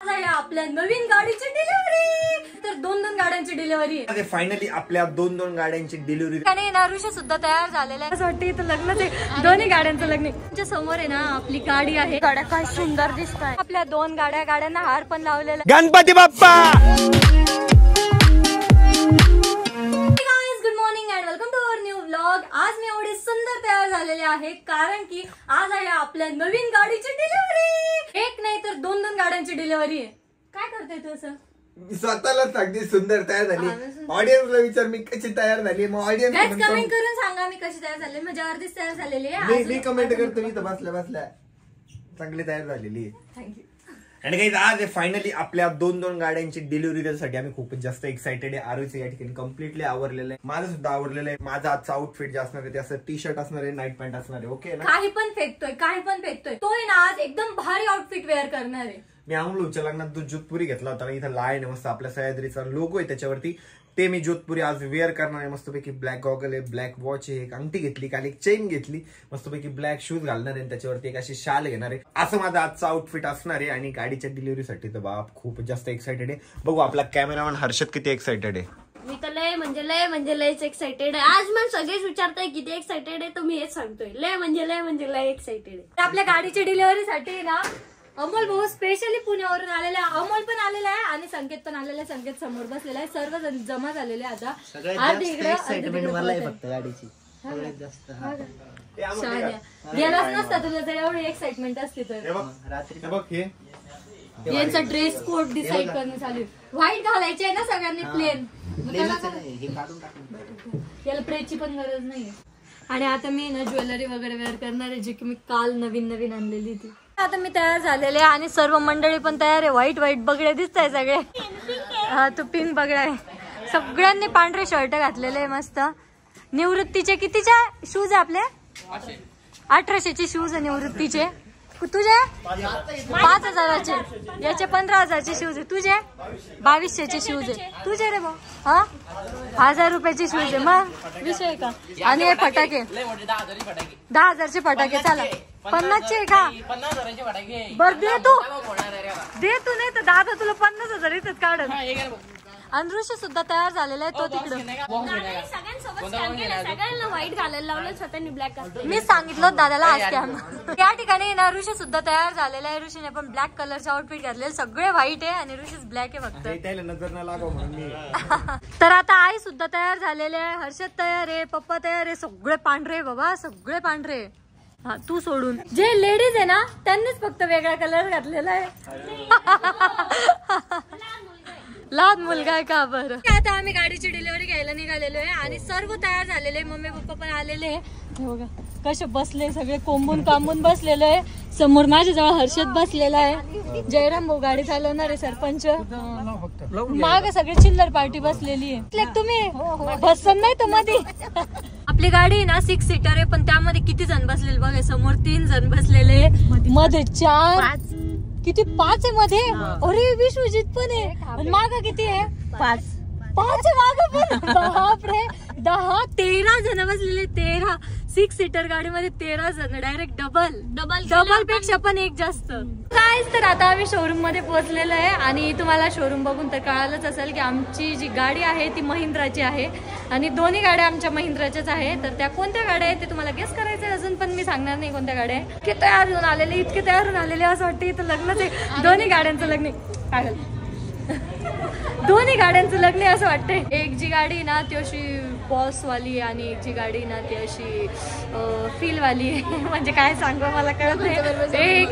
आपल्या नवीन गाडीची डिलिव्हरी, तर दोन गाड्यांची डिलिव्हरी आहे. फायनली आपल्या दोन गाड्यांची डिलिव्हरी. आणि नारुषा सुद्धा तयार झालेला आहे. असं वाटतं इथं लग्नच आहे, दोन्ही गाड्यांचं लग्न. तुमच्या समोर आहे ना आपली गाडी आहे. गाड्या काय सुंदर दिसत आहे. आपल्या दोन गाड्यांना हार पण लावलेला. Ganpati Bappa. Good morning and welcome to our new vlog. आज मी एवढे सुंदर तयार झालेले आहे कारण की आज आहे आपल्या नवीन गाडीची डिलिव्हरी. एक नाही तर दोन गाड्यांची डिलिव्हरी आहे. काय करते तू असं? स्वतःलाच अगदी सुंदर तयार झाली. ऑडियन्सला विचार मी कशी तयार झाली. मग ऑडियन्स कमेंट करून सांगा मी कशी तयार झाली. म्हणजे अर्धीच तयार झालेली आहे. मी कमेंट करतो. मी तर बसल्या चांगली तयार झालेली आहे. थँक्यू. आणि काही आज फायनली आपल्या दोन गाड्यांची डिलिव्हरी करण्यासाठी आम्ही खूपच जास्त एक्साइटेड आहे. आरोग्य या ठिकाणी कम्प्लिटली आवरलेलं आहे. माझं सुद्धा आवरलेलं आहे. माझा आजचा आउटफिट जे असणार आहे ते असं टी शर्ट असणार आहे, नाईट पॅन्ट असणार आहे. ओके ना. काही पण फेकतोय तो आहे ना आज एकदम भारी आउटफिट वेअर करणार आहे. मी अमलूच्या लग्नात जो जोधपुरी घेतला होता. इथं लाईन आहे मस्त आपल्या सह्याद्रीचा लोगो आहे त्याच्यावरती. ते मी जोधपुरी आज वेअर करणार आहे. मस्तपैकी ब्लॅक गॉगल आहे, ब्लॅक वॉच आहे, एक अंगठी घेतली, काल एक चेन घेतली, मस्तपैकी ब्लॅक शूज घालणार आहे, त्याच्यावरती एक अशी शाल घेणार आहे. असं माझं आजचं आउटफिट असणार आहे. आणि गाडीच्या डिलिव्हरीसाठी तर बाप खूप जास्त एक्साइटेड आहे. बघू आपला कॅमेरामॅन हर्षद किती एक्साइटेड आहे. मी तर लय लयच एक्साइटेड आहे. आज मला सगळेच विचारताय किती एक्साइटेड आहे, तर मी हेच सांगतोय लय एक्साइटेड आहे. आपल्या गाडीच्या डिलिव्हरीसाठी ना अमोल भाऊ स्पेशली पुण्यावरून आलेला आहे. अमोल पण आलेला आहे आणि संकेत पण आलेला आहे. संकेत समोर बसलेला आहे. सर्वजण जमा झालेले आता. गेलाच नसता तुला तर एवढी एक्साइटमेंट असते. तर यांचा ड्रेस कोड डिसाईड करणं चालू. व्हाईट घालायचे आहे ना सगळ्यांनी, प्लेन. याला प्रेची पण गरज नाही. आणि आता मी ना ज्वेलरी वगैरे वेअर करणार आहे, जी की मी काल नवीन आणलेली ती. आता मी तयार झालेले आणि सर्व मंडळी पण तयार आहे. व्हाईट बगडे दिसत आहे सगळे. हा तो पिंक बगडा आहे. सगळ्यांनी पांढरे शर्ट घातलेले आहे मस्त. निवृत्तीचे कितीचे शूज आहे आपले? 1800चे शूज आहे निवृत्तीचे. तुझे 5000चे, याचे 15000चे शूज आहे. तुझे 2200चे शूज आहे. तुझे रे भाऊ हा 1000 रुपयाचे शूज आहे. मग विषय का. आणि हे फटाके 10,000चे फटाके. चला 50चे आहे का? बर दे तू नाही तर दादा तुला 50,000 इथंच काढत. अनुषा सुद्धा तयार झालेला आहे. तो तिकडे सगळ्यांना व्हाईट घालायला लावलं, स्वतःनी ब्लॅक. मी सांगितलं दादाला आज त्या ठिकाणी ना ऋषी सुद्धा तयार झालेला आहे. ऋषीने पण ब्लॅक कलरचे आउटफिट घातलेले. सगळे व्हाईट आहे आणि ऋषीच ब्लॅक आहे फक्त. नजर न लागाव म्हणून. तर आता आई सुद्धा तयार झालेले आहे. हर्षद तयार आहे, पप्पा तयार आहे. सगळे पांढरे बाबा, सगळे पांढरे. हा तू सोडून जे लेडीज आहे ना त्यांनीच फक्त वेगळा कलर घातलेला आहे. लहान मुलगा आहे का बरं. आता आम्ही गाडीची डिलिव्हरी घ्यायला निघालेलो आहे आणि सर्व तयार झालेले. मम्मी पप्पा पण आलेले आहे. बघा कसे बसले, सगळे कोंबून बसलेले आहे. समोर माझ्याजवळ हर्षद बसलेला आहे. जयराम भाऊ गाडी चालवणार आहे, सरपंच. माग सगळे चिल्लर पार्टी बसलेली आहे. तुम्ही बसन नाही तर मध्ये. आपली गाडी ना 6 सीटर आहे, पण त्यामध्ये किती जण बसलेले बघा. समोर 3 जण बसलेले, मध्ये 4, किती 5 आहे मध्ये. अरे विश्वजित पण आहे. माग किती आहे? 5 आहे माग पण. बापरे 10 13 जण बसलेले. 13 6 सीटर गाडीमध्ये 13 जण. डायरेक्ट डबल पेक्षा पण एक जास्त. काय तर आता आम्ही शोरूम मध्ये पोहोचलेलो आहे आणि तुम्हाला शोरूम बघून तर कळालंच असेल की आमची जी गाडी आहे ती महिंद्राची आहे आणि दोन्ही गाड्या आमच्या महिंद्राच्याच आहे. तर त्या कोणत्या गाड्या आहेत ते तुम्हाला गेस करायचं आहे. अजून पण मी सांगणार नाही कोणत्या गाड्या आहे. इतके तयार होऊन आलेले असं वाटतं इथं लग्नच आहे. दोन्ही गाड्यांचं लग्न काय दोन्ही गाड्यांचं लग्न असं वाटतंय. एक जी गाडी ना ती अशी बॉस वाली आणि एक जी गाडी ना ती अशी फील वाली आहे. म्हणजे काय सांगू मला कळत नाही. एक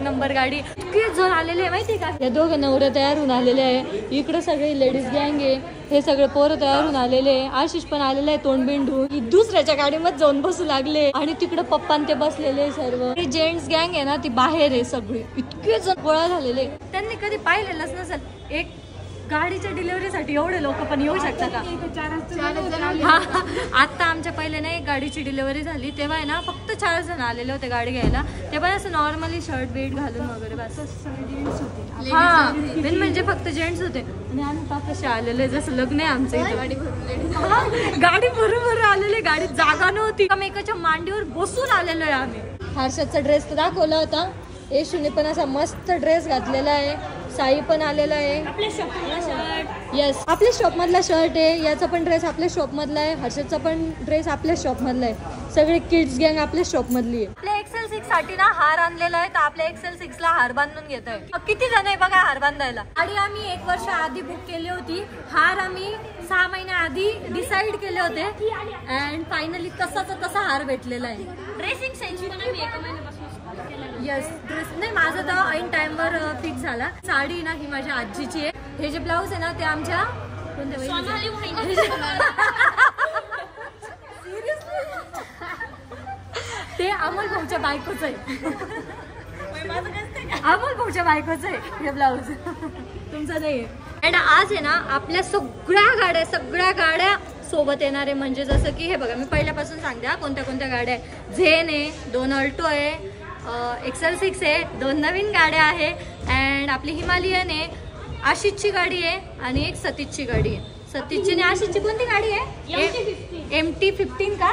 नंबर गाडी. इतके जण आलेले आहे माहिती का. या दोघं नवऱ्या तयार होऊन आलेले आहे. इकडे सगळे लेडीज गँग आहे. हे सगळे पोरं तयार होऊन आलेले आहे. आशिष पण आलेले आहे तोंडबिंडू. दुसऱ्याच्या गाडीमध्ये जाऊन बसू लागले आणि तिकडे पप्पा ते बसलेले सर्व. जेंट्स गँग आहे ना ती बाहेर आहे. सगळे इतके जण गोळा झालेले. त्यांनी कधी पाहिलेलंच नसेल. एक गाडीच्या डिलिव्हरीसाठी एवढे लोक पण येऊ शकतात का? आता आमच्या पहिले ना एक गाडीची डिलिव्हरी झाली तेव्हा आहे ना फक्त 4 जण आलेले होते गाडी घ्यायला. ते पण असं नॉर्मली शर्ट बीट घालून वगैरे बस. हा मेन म्हणजे फक्त जेंट्स होते. आणि आम्ही पाकशी आलेले जसं लग्न आहे आमचं इथे. गाडी भरून आलेली. गाडीत जागा नव्हती. एकाच्या मांडीवर बसून आलेलो आहे आम्ही. हर्षदचा ड्रेस तर दाखवला होता. येशूने पण असा मस्त ड्रेस घातलेला आहे. साई पण आलेला आहे. आपल्या शॉपला शर्ट. येस, आपल्या शॉप मधला शर्ट आहे. याचा पण ड्रेस आपल्या शॉप मधला आहे. हर्षदचा पण ड्रेस आपल्या शॉप मधला आहे. सगळे किड्स गँग आपल्या शॉप मधली आहे. आपल्या XL6 साठी ना हार आणलेला आहे, तर आपल्या XL6 ला हार बांधून घेत आहे. किती जण आहे बघा हार बांधायला. आणि आम्ही 1 वर्ष आधी बुक केली होती. हार आम्ही 6 महिन्या आधी डिसाईड केले होते अँड फायनली तसाचा तसा हार भेटलेला आहे. ड्रेसिंग सेन्स पण आम्ही 1 महिन्यापासून येस, ड्रेस नाही माझा तर ऐन टाइमवर फिक्स झाला. साडी ना ही माझ्या आजीची आहे. हे जे ब्लाऊज आहे ना ते आमच्या ते अमोल भाऊच्या बायकोच आहे. अमोल भाऊच्या बायकोच आहे हे ब्लाऊज, तुमचा नाही. आणि आज आहे ना आपल्या सगळ्या गाड्या सोबत येणार आहे. म्हणजे जसं की हे बघा, मी पहिल्यापासून सांगते कोणत्या कोणत्या गाड्या आहे. झेन आहे, 2 अल्टो आहे, XL6 आहे, 2 नवीन गाड्या आहे अँड आपली हिमालयन आहे, आशिषची गाडी आहे आणि एक सतीशची गाडी आहे. सतीशची आणि आशिषची कोणती गाडी आहे? MT-15 का?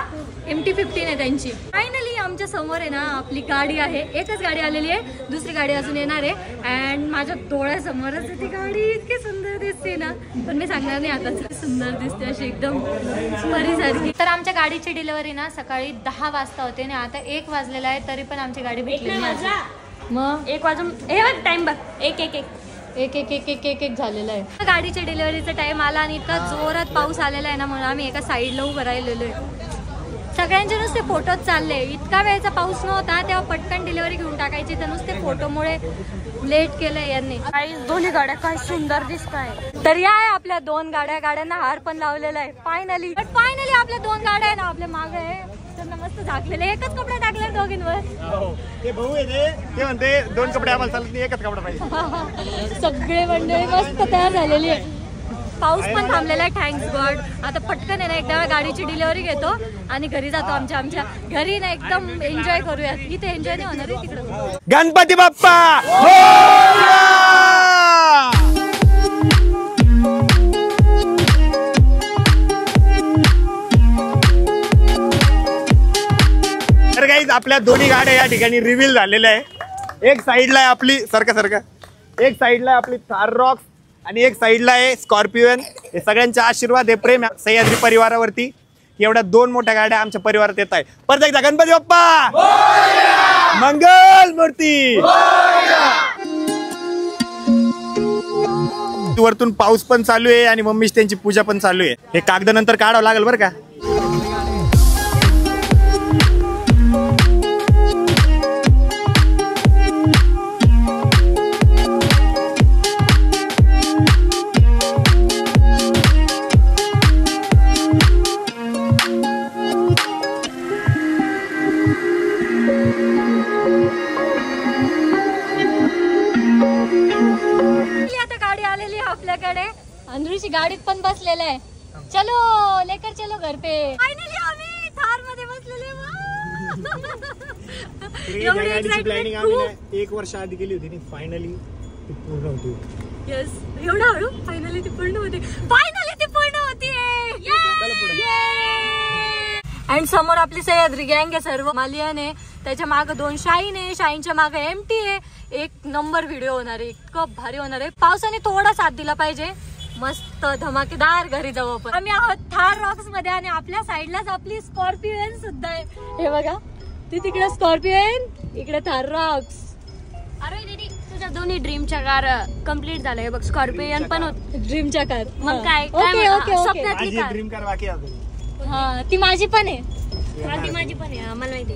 MT-15 आहे त्यांची. फायनली आमच्या समोर आहे ना आपली गाडी आहे. एकच गाडी आलेली आहे, दुसरी गाडी अजून येणार आहे अँड माझ्या डोळ्यासमोरच ती गाडी इतकी सुंदर दिसते ना, पण मी सांगणार नाही आता. सुंदर दिसते अशी एकदम परीसारखी. तर आमच्या गाडीची डिलिव्हरी ना सकाळी 10 वाजता होते आणि आता 1 वाजलेला आहे, तरी पण आमची गाडी भेटली नाही. मग 1 वाजून टाइम बघ, एक एक झालेला आहे. गाडीच्या डिलिव्हरीचा टाइम आला आणि इतका जोरात पाऊस आलेला आहे ना, म्हणून आम्ही एका साईडला उभं राहिलेलो आहे. सगळ्यांचे नुसते फोटोच चालले. इतका वेळचा पाऊस नव्हता तेव्हा पटकन डिलिव्हरी घेऊन टाकायची, तर नुसते फोटोमुळे लेट केलंय यांनी. दोन्ही गाड्या काय सुंदर दिसत आहे. तर या आहे आपल्या 2 गाड्यांना हार पण लावलेला आहे. फायनली आपल्या 2 गाड्या आहे ना आपल्या मागे आहे, त्यांना मस्त झाकलेले. एकच कपडे टाकले दोघींवर. ते भाऊ आहे ते म्हणते 2 कपडे आम्हाला चालत नाही, एकच कपडा पाहिजे. सगळे मंडळी मस्त तयार झालेली आहे. पाऊस पण थांबलेला आहे, थँक्स गॉड. आता पटकन आहे ना एकदा गाडीची डिलिव्हरी घेतो आणि घरी जातो. आमच्या घरी ना एकदम एन्जॉय करूया. इथे एन्जॉय नाही होणार आहे, तिकडे. गणपती बाप्पा तर गाईज आपल्या दोन्ही गाड्या या ठिकाणी रिव्हील झालेल्या आहे. एक साईडला आहे आपली एक साईडला आहे आपली थार रॉक्स आणि एक साईडला आहे स्कॉर्पिओन. हे सगळ्यांचा आशीर्वाद आहे, प्रेम सह्याद्री परिवारावरती. एवढ्या 2 मोठ्या गाड्या आमच्या परिवारात येत आहे. परत एकदा गणपती बाप्पा मंगल मूर्ती. वरतून पाऊस पण चालू आहे आणि मम्मीच त्यांची पूजा पण चालू आहे. हे कागद नंतर काढावं लागेल बरं का. आपल्याकडे अंधरूची गाडीत पण बसलेला आहे. चलो लेकर चलो घर पे. फायनली आम्ही थार मध्ये बसलेले. प्लॅनिंग आम्ही 1 वर्ष आधी केली होती, फायनली ती पूर्ण होती. येस, एवढं हळू. फायनली ती पूर्ण होती. अँड समोर आपली सह्याद्री गँग आहे, सर्व मालियन आहे. त्याच्या मागे 2 शाईन आहे, शाईनच्या मागे MT आहे. 1 नंबर व्हिडिओ होणार आहे, इतकं भारी होणार आहे. पावसाने थोडा साथ दिला पाहिजे, मस्त धमाकेदार घरी जाऊ आपण. आम्ही आहोत थार रॉक्स मध्ये आणि आपल्या साईडलाच आपली स्कॉर्पिओन सुद्धा आहे. हे बघा, ती तिकडे स्कॉर्पिओन, इकडे थार रॉक्स. अरे दीदी, तुझ्या दोन्ही ड्रीमच्या कार कम्प्लीट झाल्या. हे बघ, स्कॉर्पिओन पण होत. ड्रीमच्या कार मग काय स्वप्नातली कार. ड्रीम कार बाकी आहे. हा, ती माझी पण आहे. ती माझी पण आहे, मला माहिती.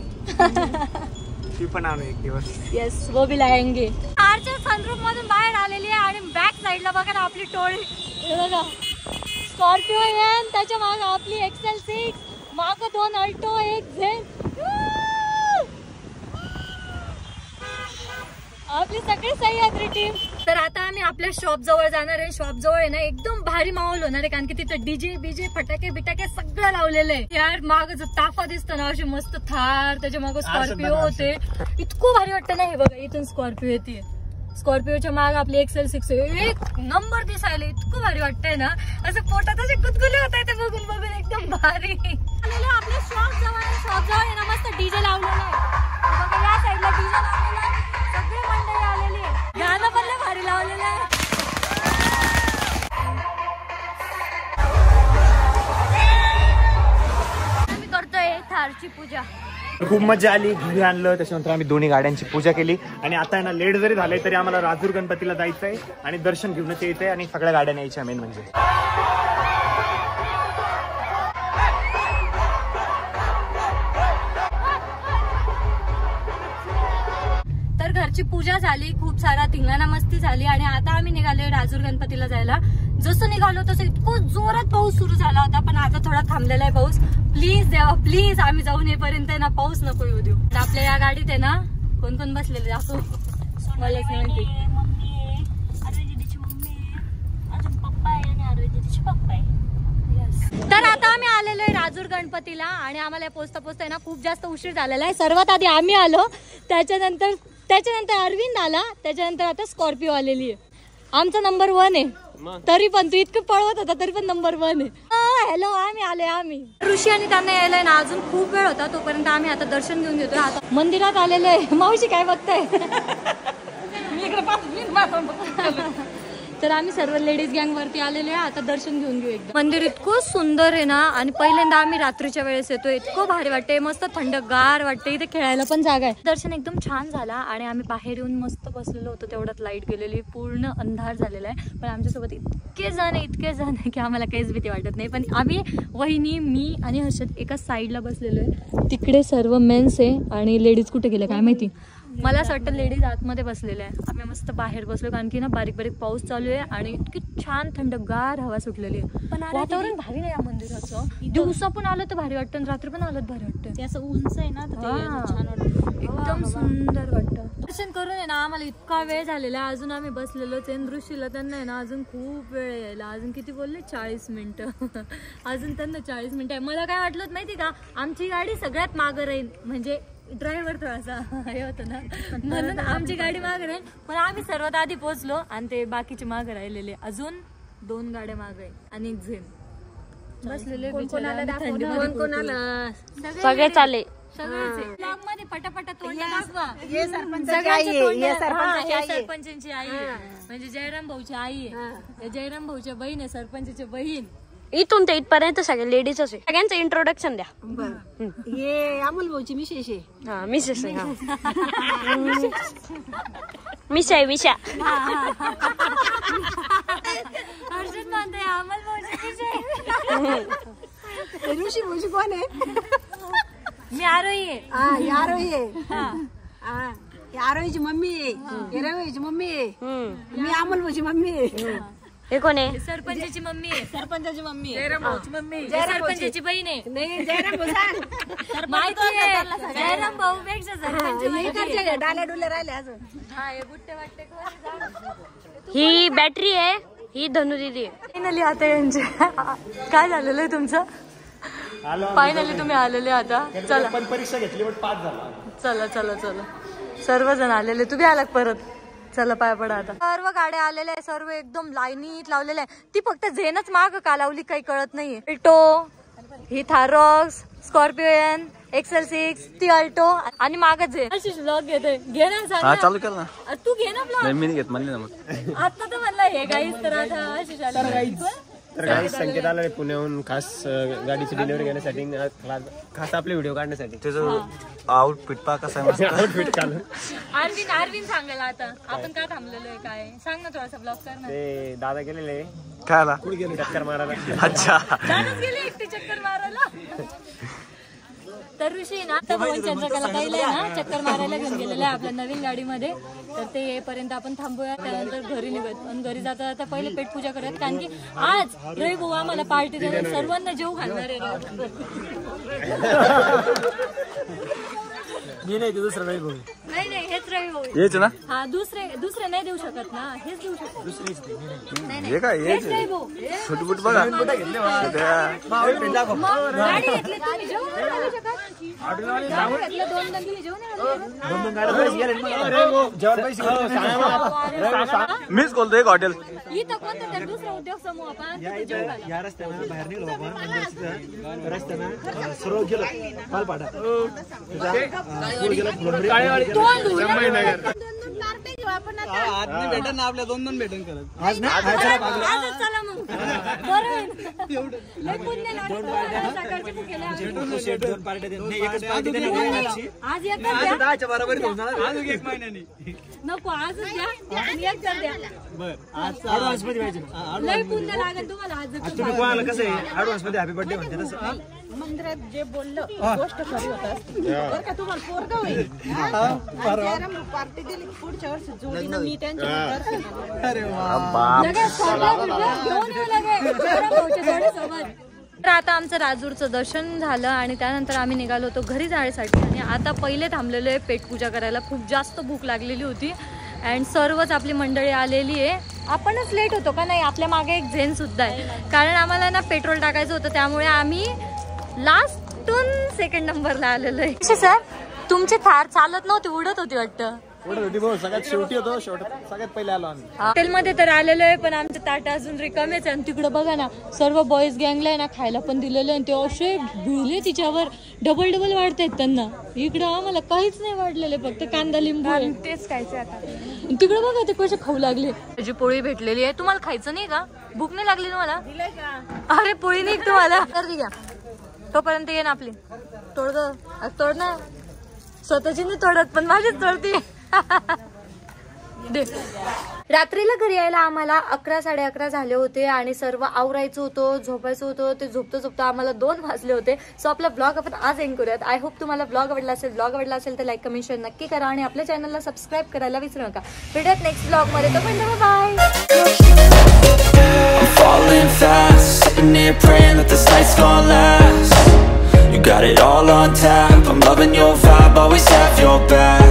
ती पण आणू एक दिवस. येस, वो भी लाएंगे. कारच्या सनरूफ मधून बाहेर आलेली आहे आणि बॅक साईडला बघा ना आपली टोळी. हे बघा, स्कॉर्पिओन, त्याच्या मागे आपली XL6, मागे 2 अल्टो, 1 झेन. आपली सगळी सह्याद्री टीम. तर आता आम्ही आपल्या शॉप जवळ जाणार आहे. शॉप जवळ आहे ना एकदम भारी माहोल होणार आहे, कारण की तिथं डीजे बीजे फटाके बिटाके सगळं लावलेलं आहे. यार माग जो ताफा दिसतो ना, अशी मस्त थार, त्याच्या माग स्कॉर्पिओ होते. इतकं भारी वाटतं ना. हे बघा, इथून स्कॉर्पिओ येते. स्कॉर्पिओच्या माग आपली XL6 एक नंबर दिसायला इतकं भारी वाटतंय ना, असं पोटात असे गुदगुले होत आहे ते बघून बघून. एकदम भारी. आपल्या शॉप जवळ आहे ना मस्त डीजे लावलेला आहे. बघा, या साईडला डीजे लावलेला आहे, सगळे मंडळी आलेली आहे. गाणं पण लय भारी लावलं. आलेला आहे. आम्ही करतोय थारची पूजा. खूप मजा आली, घरी आणलं, त्याच्यानंतर आम्ही दोन्ही गाड्यांची पूजा केली आणि आता आहे ना लेट जरी झालंय तरी आम्हाला राजूर गणपतीला जायचंय आणि दर्शन घेऊनच यायचंय आणि सगळ्या गाड्या न्यायच्या मेन म्हणजे. तर घरची पूजा झाली, खूप सारा धिंगाणा मस्ती झाली आणि आता आम्ही निघालोय राजूर गणपतीला जायला. जसं निघालो तसं इतकं जोरात पाऊस सुरू झाला होता, पण आता थोडा थांबलेला आहे पाऊस. प्लीज देवा प्लीज आम्ही जाऊन येईपर्यंत ना पाऊस नको येऊ देऊ. आपल्या या गाडीत आहे ना कोण कोण बसलेले असो मलाच नाही माहिती. तर आता आम्ही आलेलो आहे राजूर गणपतीला आणि आम्हाला पोचता पोचता ना खूप जास्त उशीर झालेला आहे. सर्वात आधी आम्ही आलो, त्याच्यानंतर अरविंद आला, त्याच्यानंतर आता स्कॉर्पिओ आलेली आहे. आमचा नंबर 1 आहे, तरी पण तू इतकं पळवत होता तरी पण नंबर 1 आहे. हॅलो आम्ही ऋषी आणि त्यांना यायला ना अजून खूप वेळ होता, तोपर्यंत आम्ही आता दर्शन घेऊन घेतोय. आता मंदिरात आलेलो आहे. मावशी काय बघताय? तर आम्ही सर्व लेडीज गँग वरती आलेलो आहे. आता दर्शन घेऊन घेऊ. एकदम मंदिर इतकं सुंदर आहे ना आणि पहिल्यांदा आम्ही रात्रीच्या वेळेस येतोय. इतकं भारी वाटते, मस्त थंडगार वाटते, इथे खेळायला पण जागा आहे. दर्शन एकदम छान झाला आणि आम्ही बाहेर येऊन मस्त बसलेलो होतो. तेवढ्यात लाईट गेलेली, पूर्ण अंधार झालेला आहे. पण आमच्यासोबत इतके जण आहे की आम्हाला काहीच भीती वाटत नाही. पण आम्ही वहिनी, मी आणि हर्षद एकाच साईडला बसलेलो आहे. तिकडे सर्व मेन्स आहे आणि लेडीज कुठे गेले काय माहिती. मला असं वाटतं लेडीज आतमध्ये बसलेल्या आहे. आम्ही मस्त बाहेर बसलो कारण की ना बारीक बारीक पाऊस चालू आहे आणि इतकी छान थंडगार हवा सुटलेली आहे. पण वातावरण भारी नाही या मंदिराचं. दिवसा पण आलं तर भारी वाटतं आणि रात्री पण आलं तर भारी वाटतं. असं उंच आहे ना, छान वाटतं, एकदम सुंदर वाटतं. दर्शन करून आहे ना आम्हाला इतका वेळ झालेला आहे. अजून आम्ही बसलेलोच आहे. ऋषीला त्यांना आहे ना अजून खूप वेळ यायला. अजून किती बोलले 40 मिनिटं. अजून त्यांना 40 मिनिटं आहे. मला काय वाटलं माहिती का, आमची गाडी सगळ्यात मागं राहील, म्हणजे ड्रायव्हर थोडासा हे होतं ना, म्हणून आमची गाडी मागे राहील. पण आम्ही सर्वात आधी पोहोचलो आणि ते बाकीचे मागे राहिलेले. अजून 2 गाड्या मागे आहे आणि एक झेन बसलेले. सगळे चाले मध्ये पटापटा तोंड दाखवा. सरपंचांची आई म्हणजे जयराम भाऊची आई आहे, जयराम भाऊच्या बहीण आहे, सरपंचाची बहीण. इथून ते इथपर्यंत सगळे लेडीज आहे. सगळ्यांचं इंट्रोडक्शन द्या. ये अमोल भाऊची मिसेस आहे. हा मिसेस आहे. मिशा आहे मिशा. हर्षद म्हणते अमोल भाऊची मिसेस. ऋषी भाऊची कोण आहे? मी आरोही आहे. आरोही आहे. आरोहीची मम्मी आहे, रवीची मम्मी आहे, मी अमोल भाऊची मम्मी आहे. हे कोण आहे? सरपंचाची मम्मी आहे. सरपंचाची मम्मी आहे. जयराम भाऊची मम्मी, सरपंचाची बहीण आहे. नाही जयराम भाऊ सांग. माहिती आहे जयराम भाऊ पेक्षा सरपंच डाल्या डुल्या राहिले अजून. हा हे बुट्टे वाटते. ही बॅटरी आहे, ही धनु दीदी आहे. फायनली आता यांचे काय झालेलं आहे तुमचं? फायनली तुम्ही आलेले आता. चला पण परीक्षा घेतली पण पास झाला. चला चला चला सर्वजण आलेले. तुम्ही आलात परत. चला पाया पडा आता. सर्व गाड्या आलेल्या आहे, सर्व एकदम लाईनीत लावलेल्या आहे. ती फक्त झेनच माग का लावली काही कळत नाहीये. अल्टो, ही थारॉक्स, स्कॉर्पिओन, XL6, ती अल्टो आणि मागच झेन. आशिष ब्लॉग घेते. घे ना, सांग चालू कर ना. तू घे ना ब्लॉग. मी नाही घेत म्हणले ना मग. आता तर म्हणलं हे गाईस. तर आता आशिष आला. तर काही संकेत आला पुण्याहून खास गाडीची डिलिव्हरी घेण्यासाठी, खास आपले व्हिडिओ काढण्यासाठी. त्याचं आउटफिट पा कसा आहे. आउटफिट काढलं. अरविंद सांगायला आता आपण काय थांबलेलो आहे काय सांग ना, थोडासा ब्लॉग कर ना. ते दादा गेलेले काय आला कुठे गेले चक्कर मारायला. अच्छा जाणच गेले एकटी चक्कर मारायला. तर ऋषी ना तर चंद्रकला ताईला ना चक्कर मारायला घेऊन गेलेला आहे आपल्या नवीन गाडीमध्ये. तर ते येईपर्यंत आपण थांबूया, त्यानंतर घरी निघत. आणि घरी जाता जाता पहिले पेट पूजा करूयात कारण की आज रवी भाऊ आम्हाला पार्टी देणार, सर्वांना जेव घालणार आहे. मी नाही, ते दुसरं नाही बोल. नाही हेच रवी भाऊ. हेच ना. हा दुसरे नाही देऊ शकत ना, हेच देऊ शकत. हे काय हेच रवी भाऊ. फुटफुट बघा. गाडी घेतली तुम्ही जेवण नाही घालू शकत. गाडी घेतलं 2 दिली जेवण मीच बोलतो एक हॉटेल. इथं कोणतं तर दुसरा उद्योग समूह आपण तिथे जेवू घाला. या रस्त्यानं बाहेर निघलो आपण. रस्त्यानं सरळ गेलो पालपाटा. तो आज भेटन ना आपल्या 2-2 भेटन करत आजच चला मग बरं आहे ना. लय पुण्य लागतं. सकाळची भुकेला आम्ही. आज एकच द्या. अजून 1 महिन्यानी नको आजच द्या आणि एक तर द्या. ऍडव्हान्स मध्ये पाहिजे. लय पुण्य लागेल तुम्हाला आजच. तुम्ही कोणाला कसं आहे ऍडव्हान्स मध्ये हॅपी बर्थडे म्हणते तसं मंदिरात जे बोललं गोष्ट खरी होत बरं का तुम्हाला पोरगा होईल पार्टी दिली पुढच्या वर्षी जोडीनं मी त्यांच्या लगेच फोटो घेऊन येऊ लगेच. भाऊच्या जोडीसोबत. तर आता आमचं राजूरचं दर्शन झालं आणि त्यानंतर आम्ही निघालो होतो घरी जाण्यासाठी. आणि आता पहिले थांबलेलो आहे पेटपूजा करायला. खूप जास्त भूक लागलेली होती अँड सर्वच आपली मंडळी आलेली आहे. आपणच लेट होतो का नाही, आपल्या मागे एक झेन सुद्धा आहे. कारण आम्हाला ना पेट्रोल टाकायचं होतं त्यामुळे आम्ही लास्टून सेकंड नंबरला आलेलो आहे. सर तुमची थार चालत नव्हती, उडत होती वाटतं. सगळ्यात शेवटी होतो सगळ्यात पहिले आलो आम्ही हॉटेलमध्ये तर आलेलो आहे पण आमचे ताट अजून रिकामेच आहे. आणि तिकडं बघा ना सर्व बॉईज गँगला आहे ना खायला पण दिलेलं आहे. ते असे भिले तिच्यावर डबल वाढतायत त्यांना. इकडं आम्हाला काहीच नाही वाढलेलं, फक्त कांदा लिंबू आहे. तेच खायचं आता. तिकडं बघा ते कसे खाऊ लागले. त्याची पोळी भेटलेली आहे. तुम्हाला खायचं नाही का? भूक नाही लागली तुम्हाला? अरे पोळी नाही तुम्हाला तर घ्या. तोपर्यंत ये ना आपली तोड ना. स्वतःची नाही तोडत पण माझीच तोडती. रात्रीला घरी यायला आम्हाला 11-11:30 झाले होते आणि सर्व आवरायचं होतं, झोपायचं होतं. ते झोपता आम्हाला 2 वाजले होते. सो आपला ब्लॉग आपण आज एंड करूयात. आय होप तुम्हाला ब्लॉग आवडला असेल तर लाईक कमेंट शेअर नक्की करा आणि आपल्या चॅनलला सबस्क्राईब करायला विसरू नका. भेटूयात नेक्स्ट ब्लॉग मध्ये. तोपर्यंत bye. falling fast, sitting here praying that this night's gonna last. You got it all on tap, I'm loving your vibe, always have your back.